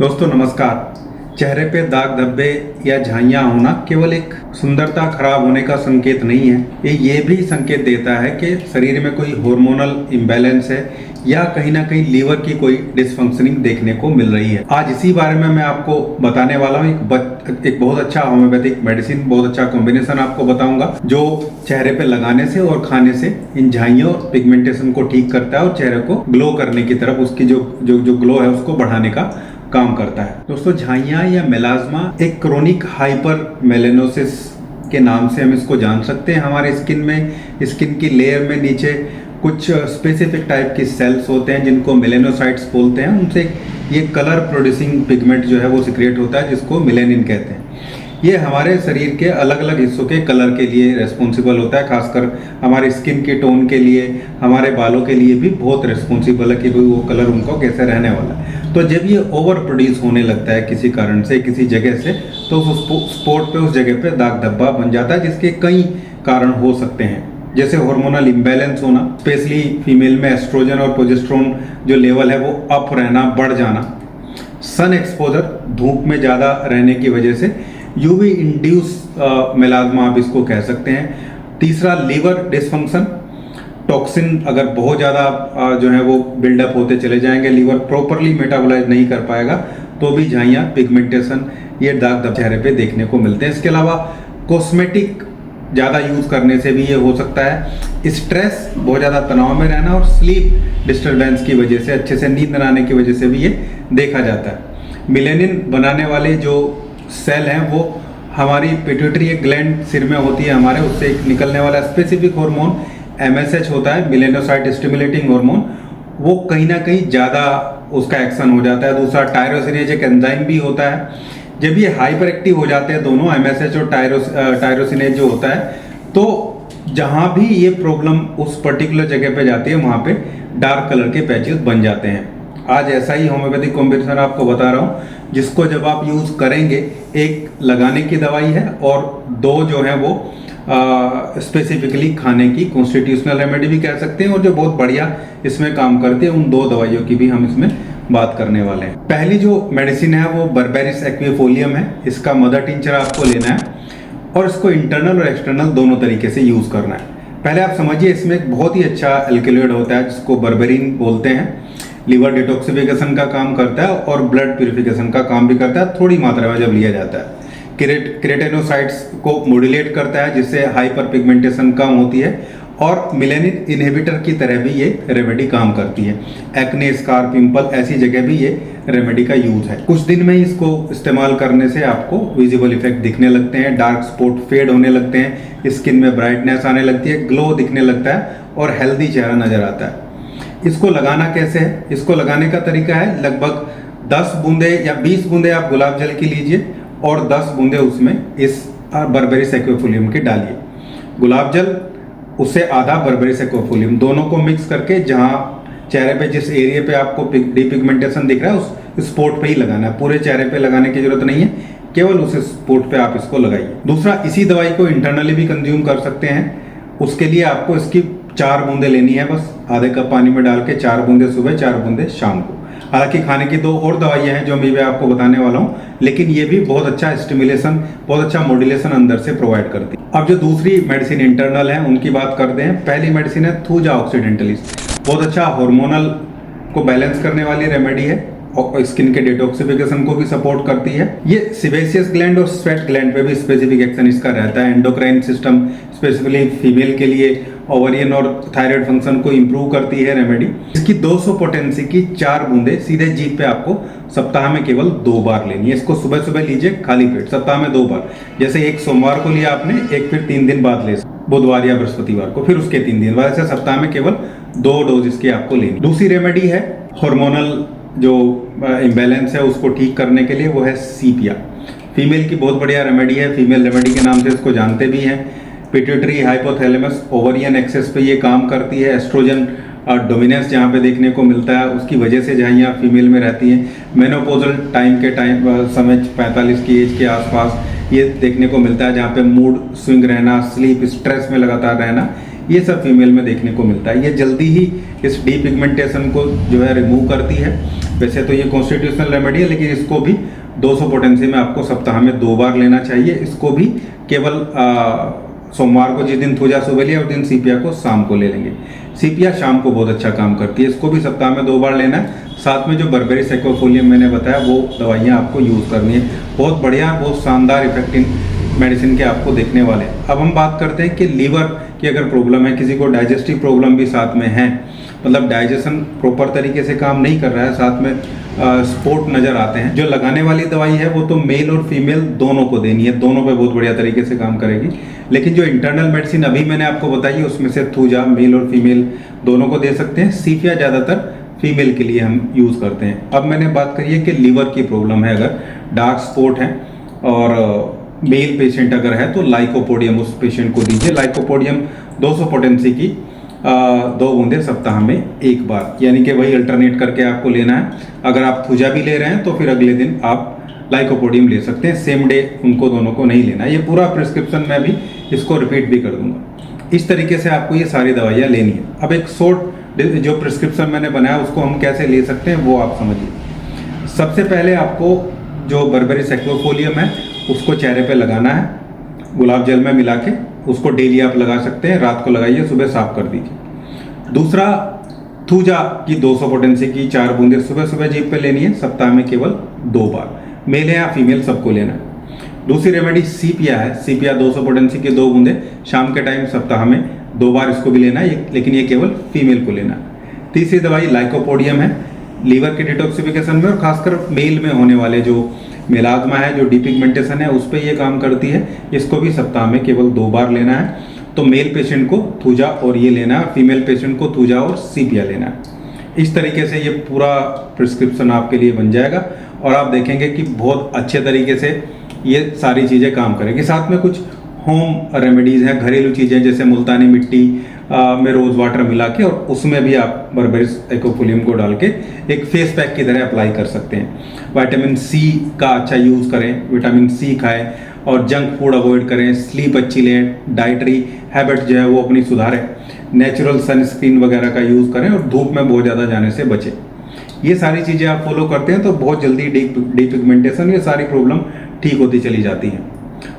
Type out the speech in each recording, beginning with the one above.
दोस्तों नमस्कार। चेहरे पे दाग धब्बे या झाइयाँ होना केवल एक सुंदरता खराब होने का संकेत नहीं है, ये भी संकेत देता है कि शरीर में कोई हार्मोनल इम्बैलेंस है या कहीं ना कहीं लीवर की कोई डिसफंक्शनिंग देखने को मिल रही है। आज इसी बारे में मैं आपको बताने वाला हूँ। एक बहुत अच्छा होम्योपैथिक मेडिसिन, बहुत अच्छा कॉम्बिनेशन आपको बताऊंगा जो चेहरे पे लगाने से और खाने से इन झाइयों और पिगमेंटेशन को ठीक करता है और चेहरे को ग्लो करने की तरफ उसकी जो ग्लो है उसको बढ़ाने का काम करता है। दोस्तों, झाइयाँ या मेलाज्मा एक क्रोनिक हाइपर मेलेनोसिस के नाम से हम इसको जान सकते हैं। हमारे स्किन की लेयर में नीचे कुछ स्पेसिफिक टाइप की सेल्स होते हैं जिनको मेलेनोसाइट्स बोलते हैं। उनसे ये कलर प्रोड्यूसिंग पिगमेंट जो है वो सिक्रेट होता है जिसको मेलेनिन कहते हैं। ये हमारे शरीर के अलग अलग हिस्सों के कलर के लिए रेस्पॉन्सिबल होता है। खासकर हमारे स्किन की टोन के लिए, हमारे बालों के लिए भी बहुत रेस्पॉन्सिबल है कि भाई वो कलर उनको कैसे रहने वाला है। तो जब ये ओवर प्रोड्यूस होने लगता है किसी कारण से, किसी जगह से, तो उस स्पॉट पे, उस जगह पे दाग धब्बा बन जाता है जिसके कई कारण हो सकते हैं, जैसे हार्मोनल इम्बैलेंस होना, स्पेशली फीमेल में एस्ट्रोजन और प्रोजेस्टेरोन जो लेवल है वो अप रहना, बढ़ जाना, सन एक्सपोजर, धूप में ज़्यादा रहने की वजह से यूवी इंड्यूस मेलाज्मा आप इसको कह सकते हैं। तीसरा, लीवर डिसफंक्शन, टॉक्सिन अगर बहुत ज़्यादा जो है वो बिल्डअप होते चले जाएंगे, लीवर प्रॉपरली मेटाबोलाइज नहीं कर पाएगा तो भी झाइयाँ, पिगमेंटेशन, ये दाग धब्बे चेहरे पे देखने को मिलते हैं। इसके अलावा कॉस्मेटिक ज़्यादा यूज़ करने से भी ये हो सकता है। स्ट्रेस, बहुत ज़्यादा तनाव में रहना और स्लीप डिस्टर्बेंस की वजह से, अच्छे से नींद न आने की वजह से भी ये देखा जाता है। मेलेनिन बनाने वाले जो सेल हैं वो हमारी पिट्यूटरी ग्लैंड सिर में होती है हमारे, उससे एक निकलने वाला स्पेसिफिक हार्मोन MSH होता है, मेलेनोसाइट स्टिमुलेटिंग हार्मोन, वो कहीं ना कहीं ज़्यादा उसका एक्शन हो जाता है। दूसरा, टायरोसिनेज एक एंजाइम भी होता है। जब ये हाइपर एक्टिव हो जाते हैं दोनों, MSH और टायरोसिनेज जो होता है, तो जहाँ भी ये प्रॉब्लम उस पर्टिकुलर जगह पे जाती है वहाँ पे डार्क कलर के पैचेस बन जाते हैं। आज ऐसा ही होम्योपैथिक कॉम्बिनेशन आपको बता रहा हूँ जिसको जब आप यूज़ करेंगे, एक लगाने की दवाई है और दो जो है वो स्पेसिफिकली खाने की कॉन्स्टिट्यूशनल रेमेडी भी कह सकते हैं, और जो बहुत बढ़िया इसमें काम करती है उन दो दवाइयों की भी हम इसमें बात करने वाले हैं। पहली जो मेडिसिन है वो बर्बेरिस एक्विफोलियम है। इसका मदर टिंचर आपको लेना है और इसको इंटरनल और एक्सटर्नल दोनों तरीके से यूज़ करना है। पहले आप समझिए, इसमें एक बहुत ही अच्छा एल्केलॉइड होता है जिसको बर्बेरिन बोलते हैं। लीवर डिटॉक्सिफिकेशन का काम करता है और ब्लड प्यूरिफिकेशन का काम भी करता है, थोड़ी मात्रा में जब लिया जाता है। केराटिनोसाइट्स को मॉड्यूलेट करता है जिससे हाइपर पिगमेंटेशन कम होती है, और मेलेनिन इनहिबिटर की तरह भी ये रेमेडी काम करती है। एक्ने, स्कार, पिंपल, ऐसी जगह भी ये रेमेडी का यूज है। कुछ दिन में इसको इस्तेमाल करने से आपको विजिबल इफेक्ट दिखने लगते हैं, डार्क स्पॉट फेड होने लगते हैं, स्किन में ब्राइटनेस आने लगती है, ग्लो दिखने लगता है और हेल्दी चेहरा नजर आता है। इसको लगाना कैसे है? इसको लगाने का तरीका है, लगभग 10 बूंदे या 20 बूंदे आप गुलाब जल की लीजिए और 10 बूंदे उसमें इस बर्बेरिस एक्विफोलियम के डालिए। गुलाब जल, उससे आधा बर्बेरिस एक्विफोलियम, दोनों को मिक्स करके जहाँ चेहरे पे जिस एरिया पे आपको डिपिगमेंटेशन दिख रहा है उस स्पॉट पे ही लगाना है। पूरे चेहरे पे लगाने की जरूरत नहीं है, केवल उस स्पॉट पे आप इसको लगाइए। दूसरा, इसी दवाई को इंटरनली भी कंज्यूम कर सकते हैं। उसके लिए आपको इसकी 4 बूंदे लेनी है, बस आधे कप पानी में डाल के 4 बूंदे सुबह, 4 बूंदे शाम को। हालांकि खाने की 2 और दवाइयाँ हैं जो मैं आपको बताने वाला हूँ, लेकिन ये भी बहुत अच्छा स्टिमुलेशन, बहुत अच्छा मॉड्यूलेशन अंदर से प्रोवाइड करती है। अब जो दूसरी मेडिसिन इंटरनल है उनकी बात करते हैं। पहली मेडिसिन है थूजा ऑक्सीडेंटलिस। बहुत अच्छा हार्मोनल को बैलेंस करने वाली रेमेडी है और स्किन के डिटॉक्सिफिकेशन को भी सपोर्ट करती है। ये सिबेसियस ग्लैंड और स्वेट ग्लैंड पे भी स्पेसिफिक एक्शन इसका रहता है। एंडोक्राइन सिस्टम, स्पेसिफिकली फीमेल के लिए ओवरियन और थायराइड फंक्शन को इंप्रूव करती है रेमेडी। इसकी 200 पोटेंसी की 4 बूंदे सीधे जीभ पे आपको सप्ताह में केवल 2 बार लेनी है। इसको सुबह सुबह लीजिए खाली पेट, सप्ताह में 2 बार। जैसे एक सोमवार को लिया आपने, एक फिर 3 दिन बाद ले, बुधवार या बृहस्पतिवार को, फिर उसके 3 दिन बाद, ऐसे सप्ताह में केवल 2 डोज इसकी आपको लेनी। दूसरी रेमेडी है हार्मोनल जो इम्बैलेंस है उसको ठीक करने के लिए, वो है सीपिया। फीमेल की बहुत बढ़िया रेमेडी है, फीमेल रेमेडी के नाम से इसको जानते भी हैं। पिट्यूटरी, हाइपोथैलेमस, ओवरियन एक्सेस पे ये काम करती है। एस्ट्रोजन डोमिनेंस जहाँ पे देखने को मिलता है उसकी वजह से झाइयाँ फीमेल में रहती हैं। मेनोपोजल टाइम के समय 45 की एज के आसपास ये देखने को मिलता है, जहाँ पे मूड स्विंग रहना, स्लीप, स्ट्रेस में लगातार रहना, ये सब फीमेल में देखने को मिलता है। ये जल्दी ही इस डीपिगमेंटेशन को जो है रिमूव करती है। वैसे तो ये कॉन्स्टिट्यूशनल रेमेडी है, लेकिन इसको भी 200 पोटेंसी में आपको सप्ताह में 2 बार लेना चाहिए। इसको भी केवल सोमवार को जिस दिन थूजा सुबह लिया उस दिन सीपिया को शाम को ले लेंगे। सीपिया शाम को बहुत अच्छा काम करती है, इसको भी सप्ताह में 2 बार लेना है। साथ में जो बर्बेरिस एक्वाफोलियम मैंने बताया वो दवाइयाँ आपको यूज़ करनी है। बहुत बढ़िया, बहुत शानदार इफेक्टिव मेडिसिन के आपको देखने वाले हैं। अब हम बात करते हैं कि लीवर की अगर प्रॉब्लम है, किसी को डाइजेस्टिव प्रॉब्लम भी साथ में है, मतलब डाइजेशन प्रॉपर तरीके से काम नहीं कर रहा है, साथ में स्पॉट नज़र आते हैं। जो लगाने वाली दवाई है वो तो मेल और फीमेल दोनों को देनी है, दोनों पे बहुत बढ़िया तरीके से काम करेगी। लेकिन जो इंटरनल मेडिसिन अभी मैंने आपको बताई है उसमें से थूजा मेल और फीमेल दोनों को दे सकते हैं। सीपिया ज़्यादातर फीमेल के लिए हम यूज़ करते हैं। अब मैंने बात करी है कि लीवर की प्रॉब्लम है, अगर डार्क स्पॉट है और मेल पेशेंट अगर है तो लाइकोपोडियम उस पेशेंट को दीजिए। लाइकोपोडियम 200 पोटेंसी की 2 बूंदे सप्ताह में 1 बार, यानी कि वही अल्टरनेट करके आपको लेना है। अगर आप थूजा भी ले रहे हैं तो फिर अगले दिन आप लाइकोपोडियम ले सकते हैं, सेम डे उनको दोनों को नहीं लेना है। ये पूरा प्रिस्क्रिप्शन मैं भी इसको रिपीट भी कर दूंगा। इस तरीके से आपको ये सारी दवाइयाँ लेनी है। अब एक शॉर्ट जो प्रिस्क्रिप्शन मैंने बनाया उसको हम कैसे ले सकते हैं वो आप समझिए। सबसे पहले आपको जो बर्बेरिस एक्वाफोलियम है उसको चेहरे पे लगाना है, गुलाब जल में मिला के। उसको डेली आप लगा सकते हैं, रात को लगाइए, सुबह साफ कर दीजिए। दूसरा, थूजा की 200 पोटेंसी की 4 बूंदे सुबह सुबह जीभ पे लेनी है, सप्ताह में केवल 2 बार, मेल है या फीमेल सबको लेना है। दूसरी रेमेडी सीपिया है, सीपिया 200 पोटेंसी के 2 बूंदे शाम के टाइम सप्ताह में 2 बार इसको भी लेना है, लेकिन ये केवल फीमेल को लेना है। तीसरी दवाई लाइकोपोडियम है, लीवर के डिटॉक्सिफिकेशन में और खासकर मेल में होने वाले जो मेलाज्मा है, जो डीपिगमेंटेशन है, उस पर ये काम करती है। इसको भी सप्ताह में केवल 2 बार लेना है। तो मेल पेशेंट को थूजा और ये लेना है, फीमेल पेशेंट को थूजा और सीपिया लेना है। इस तरीके से ये पूरा प्रिस्क्रिप्शन आपके लिए बन जाएगा और आप देखेंगे कि बहुत अच्छे तरीके से ये सारी चीज़ें काम करेंगी। साथ में कुछ होम रेमेडीज़ हैं, घरेलू चीज़ें, जैसे मुल्तानी मिट्टी में रोज़ वाटर मिला के और उसमें भी आप बर्बेरिस एक्वाफोलियम को डाल के एक फेस पैक की तरह अप्लाई कर सकते हैं। विटामिन सी का अच्छा यूज़ करें, विटामिन सी खाएं और जंक फूड अवॉइड करें, स्लीप अच्छी लें, डाइटरी हैबिट जो है वो अपनी सुधारें, नेचुरल सनस्क्रीन वगैरह का यूज़ करें और धूप में बहुत ज़्यादा जाने से बचें। ये सारी चीज़ें आप फॉलो करते हैं तो बहुत जल्दी डीपिगमेंटेशन, ये सारी प्रॉब्लम ठीक होती चली जाती हैं।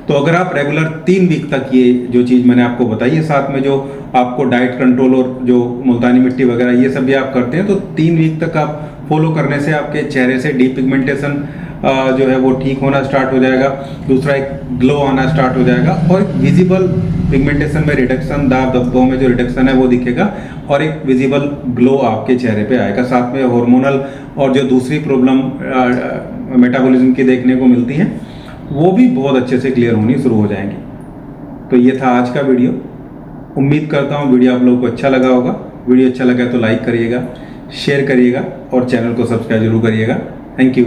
तो अगर आप रेगुलर 3 वीक तक ये जो चीज़ मैंने आपको बताई है, साथ में जो आपको डाइट कंट्रोल और जो मुल्तानी मिट्टी वगैरह ये सब भी आप करते हैं, तो 3 वीक तक आप फॉलो करने से आपके चेहरे से डीपिगमेंटेशन जो है वो ठीक होना स्टार्ट हो जाएगा। दूसरा, एक ग्लो आना स्टार्ट हो जाएगा और विजिबल पिगमेंटेशन में रिडक्शन, दाग धब्बों में जो रिडक्शन है वो दिखेगा और एक विजिबल ग्लो आपके चेहरे पे आएगा। साथ में हार्मोनल और जो दूसरी प्रॉब्लम मेटाबॉलिज्म की देखने को मिलती हैं वो भी बहुत अच्छे से क्लियर होनी शुरू हो जाएंगी। तो ये था आज का वीडियो। उम्मीद करता हूँ वीडियो आप लोगों को अच्छा लगा होगा। वीडियो अच्छा लगा तो लाइक करिएगा, शेयर करिएगा और चैनल को सब्सक्राइब जरूर करिएगा। Thank you.